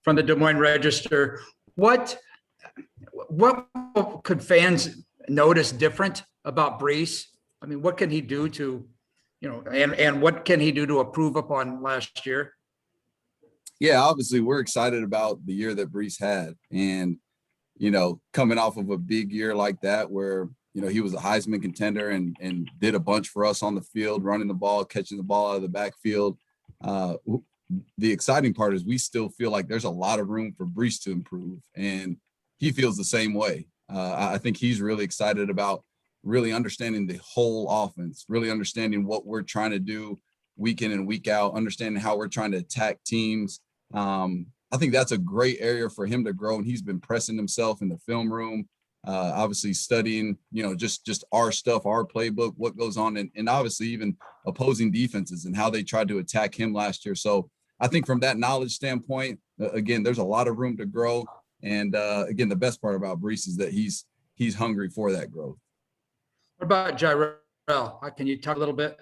from the Des Moines Register. What could fans notice different about Brees? I mean, what can he do to, and what can he do to improve upon last year? Yeah, obviously we're excited about the year that Brees had, and coming off of a big year like that where he was a Heisman contender and did a bunch for us on the field, running the ball, catching the ball out of the backfield. The exciting part is we still feel like there's a lot of room for Brees to improve, and he feels the same way. I think he's really excited about really understanding the whole offense, really understanding what we're trying to do week in and week out, understanding how we're trying to attack teams. I think that's a great area for him to grow, and he's been pressing himself in the film room, obviously studying, just our stuff, our playbook, what goes on, and obviously even opposing defenses and how they tried to attack him last year. So I think from that knowledge standpoint, again, there's a lot of room to grow. And again, the best part about Brees is that he's hungry for that growth. What about Jairell? Can you talk a little bit?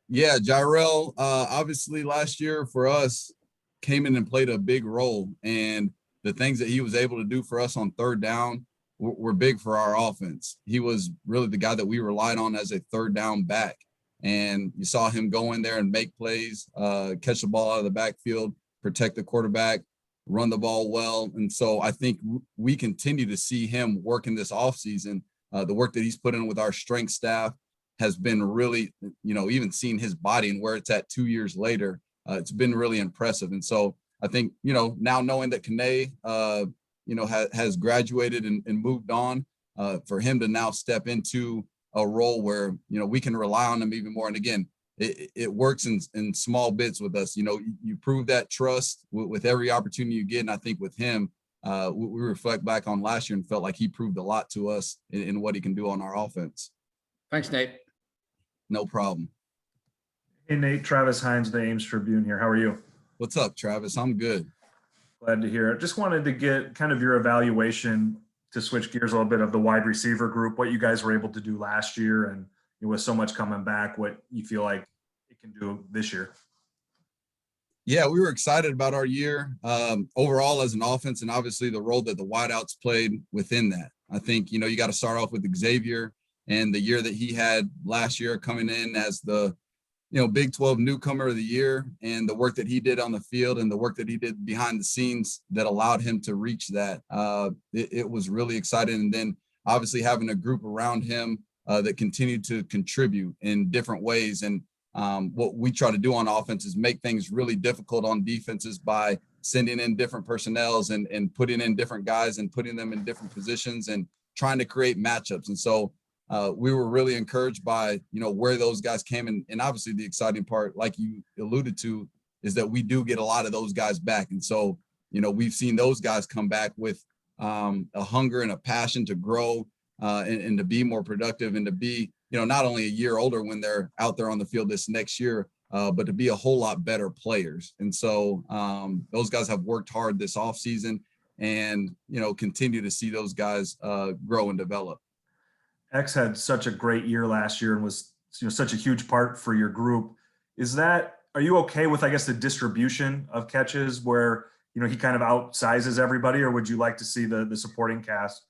Yeah, Jairell, obviously last year for us came in and played a big role. And the things that he was able to do for us on third down were big for our offense. He was really the guy that we relied on as a third down back. And you saw him go in there and make plays, catch the ball out of the backfield, protect the quarterback, run the ball well. And so I think we continue to see him work in this offseason. The work that he's put in with our strength staff has been really, even seeing his body and where it's at 2 years later, it's been really impressive. And so I think, now knowing that Kane, has graduated and moved on, for him to now step into a role where, we can rely on him even more. And again, it works in small bits with us. You prove that trust with every opportunity you get. And I think with him, we reflect back on last year and felt like he proved a lot to us in what he can do on our offense. Thanks, Nate. No problem. Hey, Nate, Travis Hines, the Ames Tribune here. How are you? What's up, Travis? I'm good. Glad to hear it. Just wanted to get kind of your evaluation, to switch gears a little bit, of the wide receiver group, what you guys were able to do last year, and with so much coming back, what you feel like it can do this year. Yeah, we were excited about our year overall as an offense, and obviously the role that the wideouts played within that. I think, you got to start off with Xavier and the year that he had last year, coming in as the, Big 12 newcomer of the year, and the work that he did on the field and the work that he did behind the scenes that allowed him to reach that. It was really exciting. And then obviously having a group around him that continued to contribute in different ways. And what we try to do on offense is make things really difficult on defenses by sending in different personnels and putting in different guys and putting them in different positions and trying to create matchups. And so we were really encouraged by, where those guys came. And obviously the exciting part, like you alluded to, is that we do get a lot of those guys back. And so, we've seen those guys come back with a hunger and a passion to grow and to be more productive and to be, not only a year older when they're out there on the field this next year, but to be a whole lot better players. And so those guys have worked hard this offseason and, continue to see those guys grow and develop. X had such a great year last year and was, such a huge part for your group. Are you okay with, I guess, the distribution of catches where, he kind of outsizes everybody, or would you like to see the supporting cast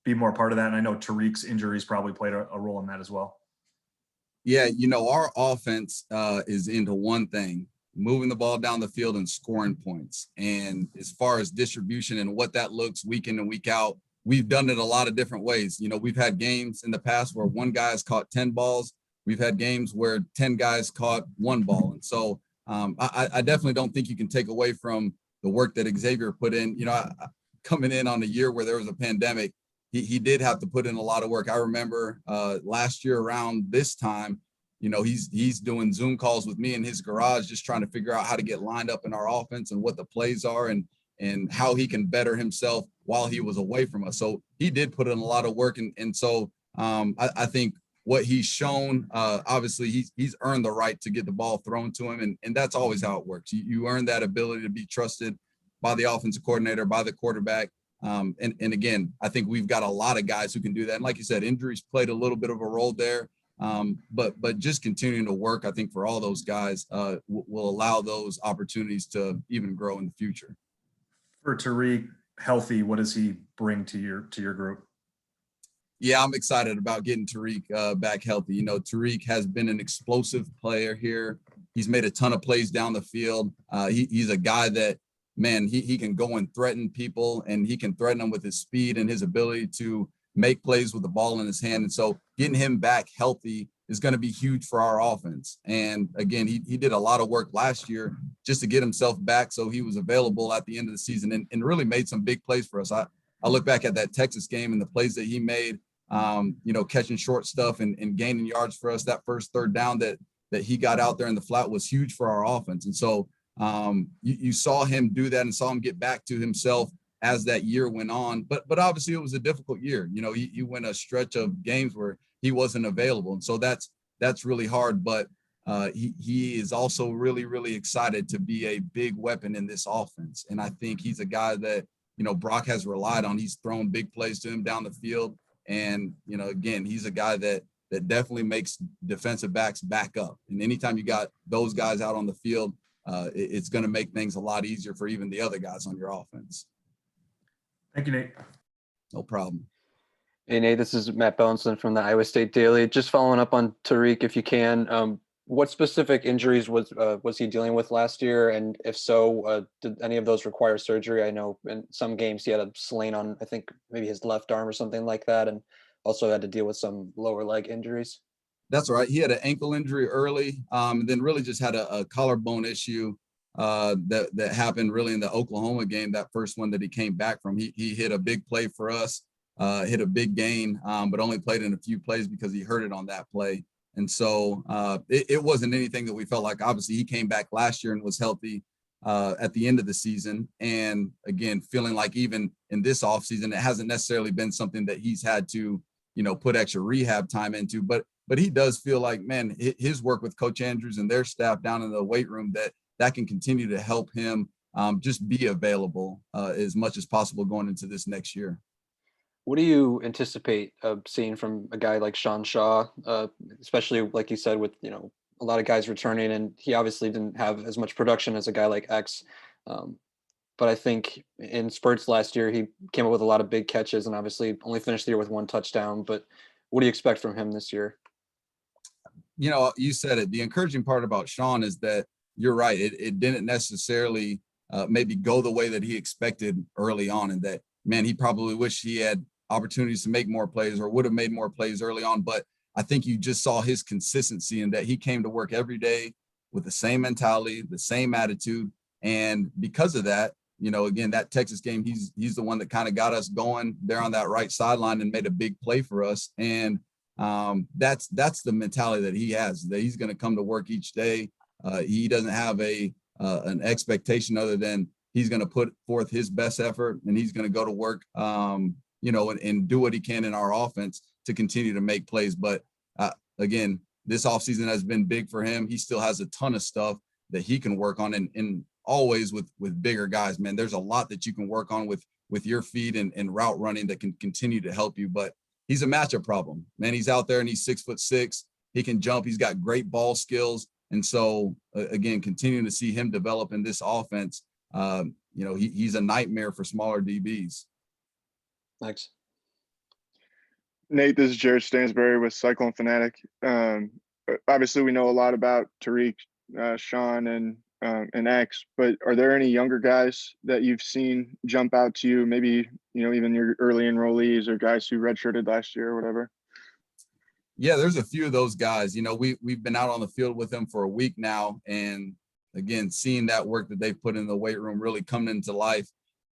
be more part of that? And I know Tariq's injuries probably played a role in that as well. Yeah, our offense is into one thing: moving the ball down the field and scoring points. And as far as distribution and what that looks week in and week out, we've done it a lot of different ways. We've had games in the past where one guy has caught 10 balls. We've had games where 10 guys caught 1 ball. And so I definitely don't think you can take away from the work that Xavier put in. Coming in on a year where there was a pandemic, he did have to put in a lot of work. I remember last year around this time, he's doing Zoom calls with me in his garage, just trying to figure out how to get lined up in our offense and what the plays are and how he can better himself while he was away from us. So he did put in a lot of work. And so I think what he's shown, obviously he's earned the right to get the ball thrown to him. And that's always how it works. You earn that ability to be trusted by the offensive coordinator, by the quarterback. And again, I think we've got a lot of guys who can do that. And like you said, injuries played a little bit of a role there. But just continuing to work, I think, for all those guys will allow those opportunities to even grow in the future. For Tariq Healthy, what does he bring to your group? Yeah, I'm excited about getting Tariq back healthy. You know, Tariq has been an explosive player here. He's made a ton of plays down the field. He's a guy that, man, he can go and threaten people, and he can threaten them with his speed and his ability to make plays with the ball in his hand. And so getting him back healthy is going to be huge for our offense. And again, he did a lot of work last year just to get himself back so he was available at the end of the season, and really made some big plays for us. I look back at that Texas game and the plays that he made, you know, catching short stuff and gaining yards for us. That first third down that he got out there in the flat was huge for our offense. And so you saw him do that and saw him get back to himself as that year went on. But obviously it was a difficult year. You know, he went a stretch of games where he wasn't available. And so that's really hard. But he is also really, really excited to be a big weapon in this offense. And I think he's a guy that, you know, Brock has relied on. He's thrown big plays to him down the field. And, you know, again, he's a guy that definitely makes defensive backs back up. And anytime you got those guys out on the field, it's going to make things a lot easier for even the other guys on your offense. Thank you, Nate. No problem. Hey, Nate, this is Matt Bellinson from the Iowa State Daily. Just following up on Tariq, if you can, what specific injuries was he dealing with last year? And if so, did any of those require surgery? I know in some games he had a sling on, I think maybe his left arm or something like that, and also had to deal with some lower leg injuries. That's right. He had an ankle injury early, and then really just had a collarbone issue that happened really in the Oklahoma game, that first one that he came back from. He hit a big play for us, hit a big gain, but only played in a few plays because he hurt it on that play. And so it wasn't anything that we felt like. Obviously, he came back last year and was healthy at the end of the season. And again, feeling like even in this offseason, it hasn't necessarily been something that he's had to, you know, put extra rehab time into. But he does feel like, man, his work with Coach Andrews and their staff down in the weight room, that can continue to help him just be available as much as possible going into this next year. What do you anticipate seeing from a guy like Sean Shaw, especially like you said, with, you know, a lot of guys returning, and he obviously didn't have as much production as a guy like X. But I think in spurts last year, he came up with a lot of big catches and obviously only finished the year with 1 touchdown. But what do you expect from him this year? You know, you said it. The encouraging part about Sean is that you're right. It didn't necessarily maybe go the way that he expected early on, and that, man, he probably wished he had opportunities to make more plays or would have made more plays early on. But I think you just saw his consistency in that he came to work every day with the same mentality, the same attitude. And because of that, you know, again, that Texas game, he's the one that kind of got us going there on that right sideline and made a big play for us. And that's the mentality that he has, that he's going to come to work each day. He doesn't have an expectation other than he's going to put forth his best effort, and he's going to go to work, you know, and do what he can in our offense to continue to make plays. But again, this offseason has been big for him. He still has a ton of stuff that he can work on, and always with bigger guys, man, there's a lot that you can work on with your feet and route running that can continue to help you. But he's a matchup problem, man. He's out there and he's 6'6". He can jump. He's got great ball skills. And so again, continuing to see him develop in this offense, you know, he's a nightmare for smaller DBs. Thanks. Nate, this is Jared Stansbury with Cyclone Fanatic. Obviously, we know a lot about Tariq, Sean, and X, but are there any younger guys that you've seen jump out to you? Maybe, you know, even your early enrollees or guys who redshirted last year or whatever? Yeah, there's a few of those guys. You know, we've been out on the field with them for a week now, and again, seeing that work that they've put in the weight room really come into life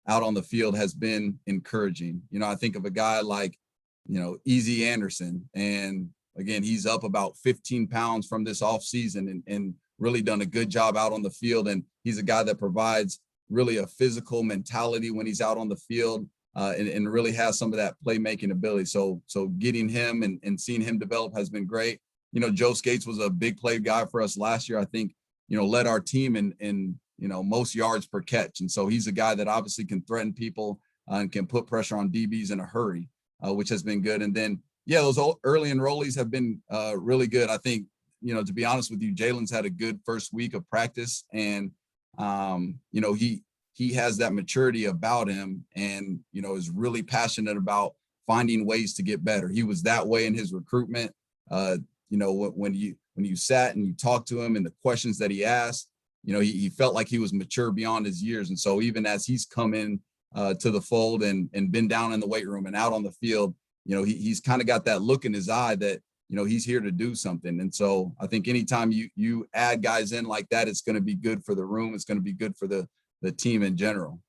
out on the field has been encouraging. You know, I think of a guy like, you know, Easy Anderson, and again, he's up about 15 pounds from this off season and really done a good job out on the field. And he's a guy that provides really a physical mentality when he's out on the field, and really has some of that playmaking ability. So getting him and seeing him develop has been great. You know, Joe Skates was a big play guy for us last year. I think, you know, led our team in you know, most yards per catch. And so he's a guy that obviously can threaten people and can put pressure on DBs in a hurry, which has been good. And then, yeah, those early enrollees have been really good. I think, you know, to be honest with you, Jalen's had a good first week of practice, and you know, he has that maturity about him and, is really passionate about finding ways to get better. He was that way in his recruitment. When you sat and you talked to him and the questions that he asked, he felt like he was mature beyond his years. And so even as he's come in to the fold and been down in the weight room and out on the field, he's kind of got that look in his eye that, he's here to do something. And so I think anytime you add guys in like that, it's going to be good for the room. It's going to be good for the team in general.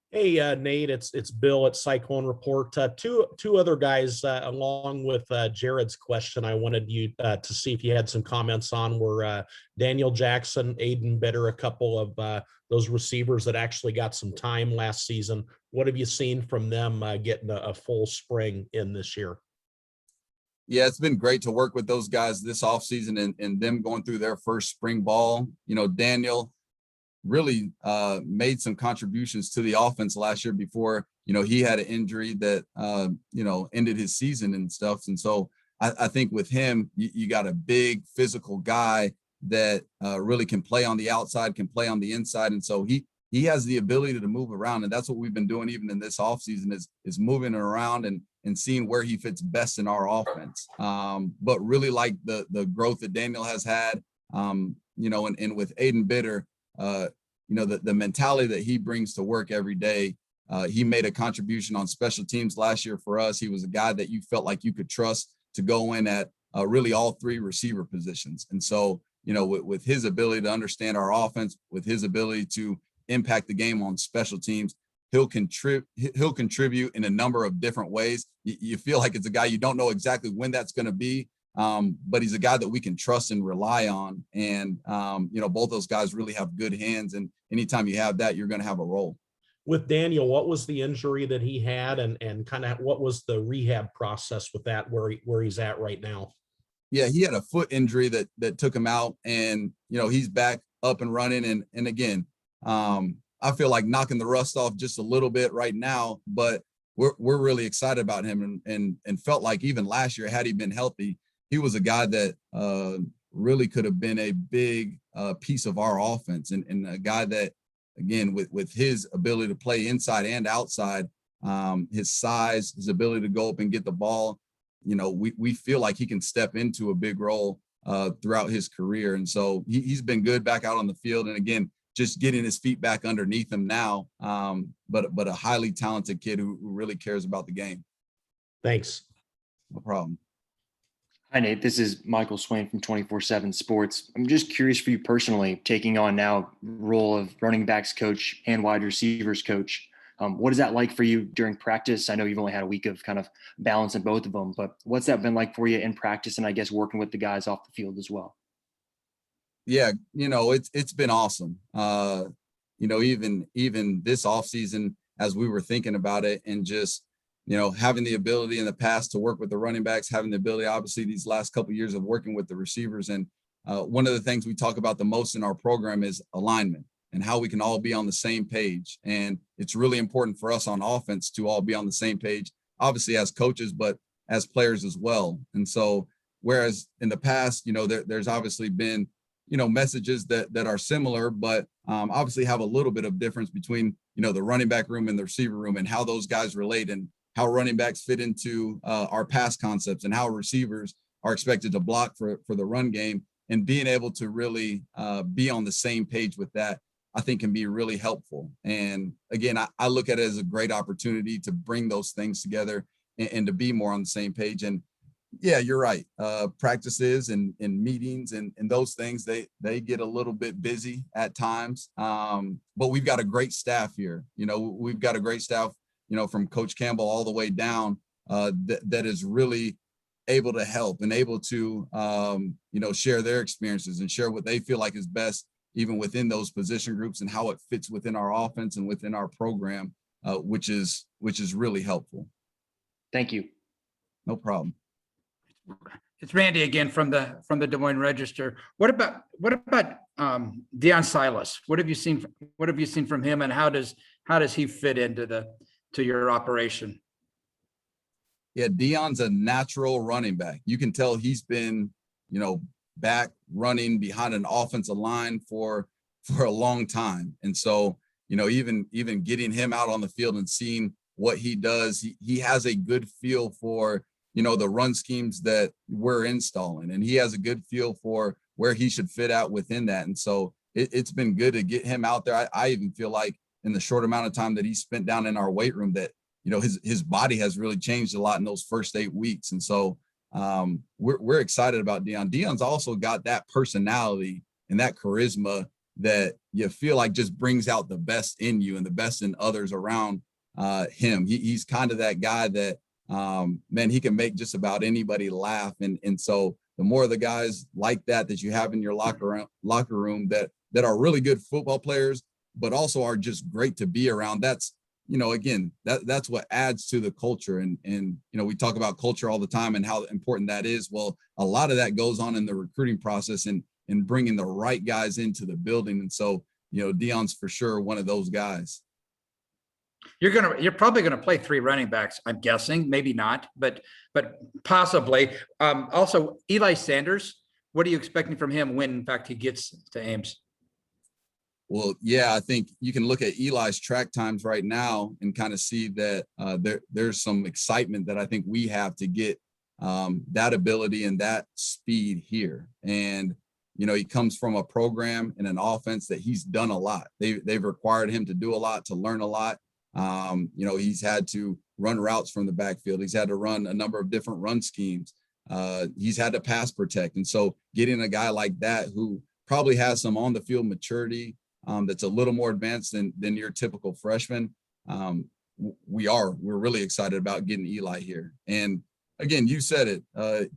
Hey, Nate, it's Bill at Cyclone Report. Two other guys, along with Jared's question, I wanted you to see if you had some comments on were Daniel Jackson, Aidan Bitter, a couple of those receivers that actually got some time last season. What have you seen from them getting a full spring in this year? Yeah, it's been great to work with those guys this offseason and them going through their first spring ball. Daniel really made some contributions to the offense last year before, he had an injury that, ended his season and stuff. And so I think with him, you got a big physical guy that really can play on the outside, can play on the inside. And so he has the ability to move around. And that's what we've been doing even in this offseason is moving around and seeing where he fits best in our offense. But really like the growth that Daniel has had, and with Aidan Bitter, the mentality that he brings to work every day. He made a contribution on special teams last year for us. He was a guy that you felt like you could trust to go in at really all three receiver positions. And so, with his ability to understand our offense, with his ability to impact the game on special teams, he'll contribute in a number of different ways. You feel like it's a guy you don't know exactly when that's going to be, but he's a guy that we can trust and rely on. And, both those guys really have good hands. And anytime you have that, you're going to have a role. With Daniel, what was the injury that he had and kind of what was the rehab process with that, where he's at right now? Yeah, he had a foot injury that took him out, and, he's back up and running. And again, I feel like knocking the rust off just a little bit right now, but we're really excited about him and felt like even last year, had he been healthy, he was a guy that really could have been a big piece of our offense and a guy that, again, with his ability to play inside and outside, his size, his ability to go up and get the ball, we feel like he can step into a big role throughout his career. And so he's been good back out on the field. And again, just getting his feet back underneath him now, but a highly talented kid who really cares about the game. Thanks. No problem. Hi, Nate. This is Michael Swain from 24/7 Sports. I'm just curious for you personally, taking on now role of running backs coach and wide receivers coach. What is that like for you during practice? I know you've only had a week of kind of balance in both of them, but what's that been like for you in practice and I guess working with the guys off the field as well? Yeah, it's been awesome. Even this offseason, as we were thinking about it and just, having the ability in the past to work with the running backs, having the ability, obviously, these last couple of years of working with the receivers. And one of the things we talk about the most in our program is alignment and how we can all be on the same page. And it's really important for us on offense to all be on the same page, obviously as coaches, but as players as well. And so, whereas in the past, there's obviously been, messages that are similar, but obviously have a little bit of difference between, the running back room and the receiver room and how those guys relate and how running backs fit into our pass concepts and how receivers are expected to block for the run game, and being able to really be on the same page with that, I think can be really helpful. And again, I look at it as a great opportunity to bring those things together and to be more on the same page. And yeah, you're right. Practices and meetings and those things, they get a little bit busy at times. But we've got a great staff here. We've got a great staff, from Coach Campbell all the way down, that is really able to help and able to, share their experiences and share what they feel like is best, even within those position groups and how it fits within our offense and within our program, which is really helpful. Thank you. No problem. It's Randy again from the Des Moines Register. What about Dion Silas? What have you seen from him, and how does he fit into your operation? Yeah, Dion's a natural running back. You can tell he's been, back running behind an offensive line for, for a long time. And so, you know, even getting him out on the field and seeing what he does, he has a good feel for, you know, the run schemes that we're installing, and he has a good feel for where he should fit out within that. And so it's been good to get him out there. I even feel like in the short amount of time that he spent down in our weight room that, you know, his body has really changed a lot in those first 8 weeks. And so we're excited about Dion. Dion's also got that personality and that charisma that you feel like just brings out the best in you and the best in others around him. He's kind of that guy that, man, he can make just about anybody laugh. And so the more of the guys like that you have in your locker room that are really good football players, but also are just great to be around, that's, you know, again, that's what adds to the culture. And, you know, we talk about culture all the time and how important that is. Well, a lot of that goes on in the recruiting process and bringing the right guys into the building. And so, you know, Dion's for sure one of those guys. You're probably gonna play 3 running backs, I'm guessing, maybe not, but possibly. Also, Eli Sanders, what are you expecting from him when, in fact, he gets to Ames? Well, yeah, I think you can look at Eli's track times right now and kind of see that there's some excitement that I think we have to get that ability and that speed here. And, you know, he comes from a program and an offense that he's done a lot. They've required him to do a lot, to learn a lot. You know, he's had to run routes from the backfield. He's had to run a number of different run schemes. He's had to pass protect. And so getting a guy like that who probably has some on the field maturity that's a little more advanced than your typical freshman, we're really excited about getting Eli here. And again, you said it,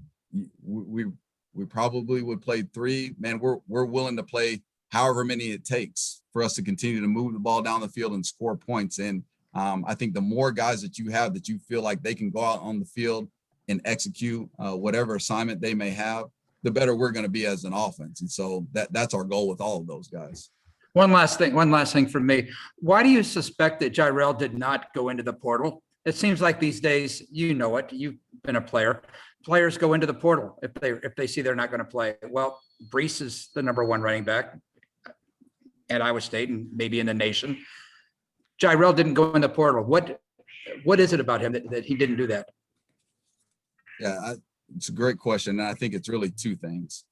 we probably would play 3. Man, we're willing to play however many it takes for us to continue to move the ball down the field and score points. And I think the more guys that you have that you feel like they can go out on the field and execute whatever assignment they may have, the better we're going to be as an offense. And so that's our goal with all of those guys. One last thing from me. Why do you suspect that Jairell did not go into the portal? It seems like these days, you know it, you've been a player. Players go into the portal if they see they're not going to play. Well, Brees is the #1 running back at Iowa State and maybe in the nation. Jairell didn't go in the portal. What is it about him that he didn't do that? Yeah, it's a great question. And I think it's really 2 things.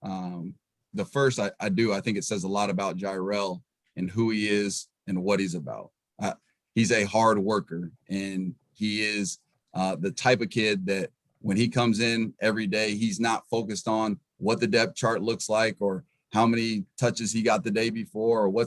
The first, I think it says a lot about Jairell and who he is and what he's about. He's a hard worker, and he is the type of kid that when he comes in every day, he's not focused on what the depth chart looks like or how many touches he got the day before or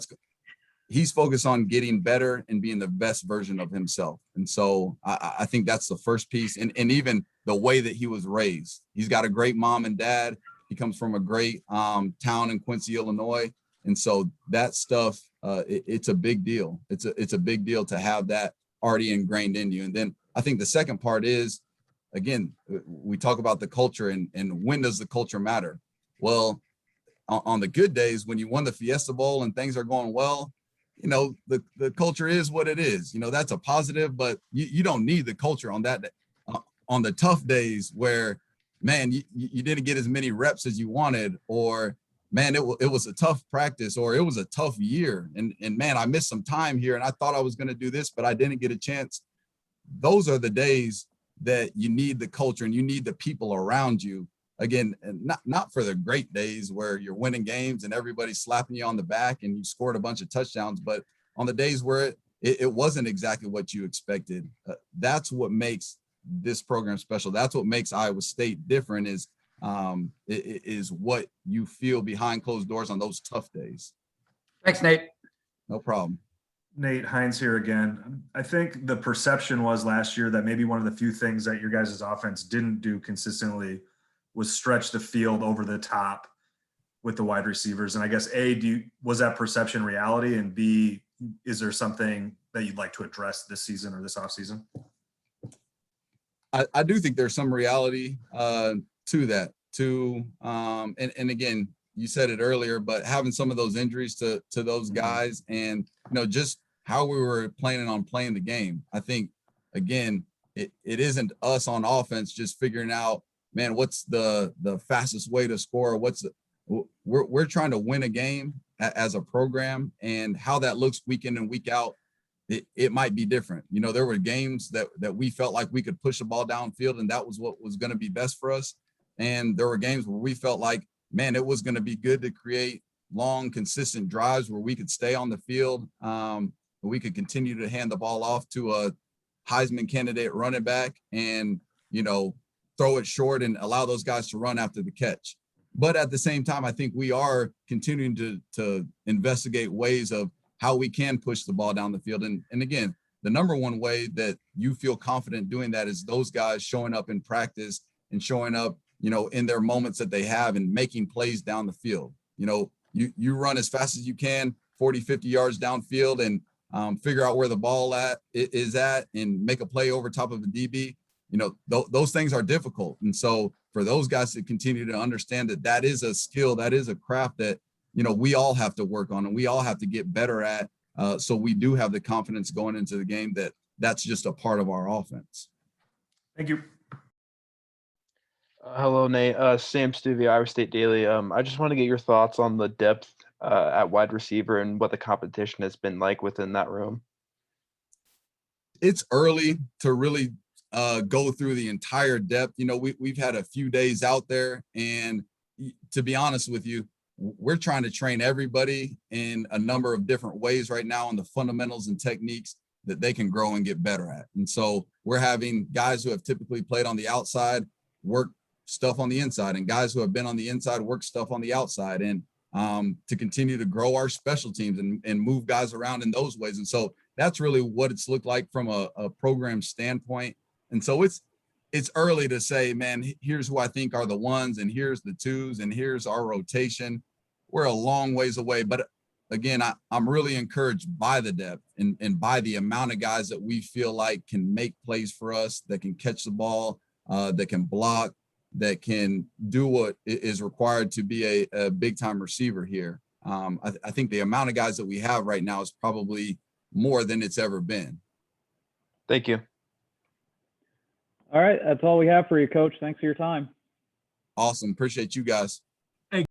he's focused on getting better and being the best version of himself. And so I think that's the first piece. And even the way that he was raised, he's got a great mom and dad. He comes from a great town in Quincy, Illinois. And so that stuff, it's a big deal. It's a big deal to have that already ingrained in you. And then I think the second part is, again, we talk about the culture and when does the culture matter? Well, on the good days, when you won the Fiesta Bowl and things are going well, you know, the culture is what it is. You know, that's a positive, but you don't need the culture on that day. On the tough days where, man, you didn't get as many reps as you wanted, or man, it was a tough practice, or it was a tough year. And man, I missed some time here and I thought I was going to do this, but I didn't get a chance. Those are the days that you need the culture and you need the people around you. Again, and not for the great days where you're winning games and everybody's slapping you on the back and you scored a bunch of touchdowns, but on the days where it wasn't exactly what you expected. That's what makes this program special. That's what makes Iowa State different is what you feel behind closed doors on those tough days. Thanks, Nate. No problem. Nate, Hines here again. I think the perception was last year that maybe one of the few things that your guys' offense didn't do consistently was stretch the field over the top with the wide receivers. And I guess was that perception reality? And B, is there something that you'd like to address this season or this offseason? I do think there's some reality to that too. And again, you said it earlier, but having some of those injuries to those guys and, you know, just how we were planning on playing the game. I think, again, it isn't us on offense just figuring out, man, what's the fastest way to score? We're trying to win a game, as a program, and how that looks week in and week out, it might be different. You know, there were games that we felt like we could push the ball downfield, and that was what was going to be best for us. And there were games where we felt like, man, it was going to be good to create long, consistent drives where we could stay on the field. We could continue to hand the ball off to a Heisman candidate running back and, you know, throw it short and allow those guys to run after the catch. But at the same time, I think we are continuing to investigate ways of how we can push the ball down the field. And again, the number one way that you feel confident doing that is those guys showing up in practice and showing up, you know, in their moments that they have and making plays down the field. You know, you run as fast as you can, 40, 50 yards downfield, and figure out where the ball is at and make a play over top of a DB. You know, those things are difficult. And so for those guys to continue to understand that that is a skill, that is a craft that, you know, we all have to work on and we all have to get better at. So we do have the confidence going into the game that that's just a part of our offense. Thank you. Hello, Nate. Sam Stuvie, Iowa State Daily. I just want to get your thoughts on the depth at wide receiver and what the competition has been like within that room. It's early to really go through the entire depth. You know, we've had a few days out there, and to be honest with you, we're trying to train everybody in a number of different ways right now on the fundamentals and techniques that they can grow and get better at. And so we're having guys who have typically played on the outside work stuff on the inside, and guys who have been on the inside work stuff on the outside, and to continue to grow our special teams and move guys around in those ways. And so that's really what it's looked like from a program standpoint. And so it's early to say, man, here's who I think are the ones, and here's the twos, and here's our rotation. We're a long ways away. But again, I'm really encouraged by the depth and by the amount of guys that we feel like can make plays for us, that can catch the ball, that can block, that can do what is required to be a big time receiver here. I think the amount of guys that we have right now is probably more than it's ever been. Thank you. All right, that's all we have for you, Coach. Thanks for your time. Awesome. Appreciate you guys.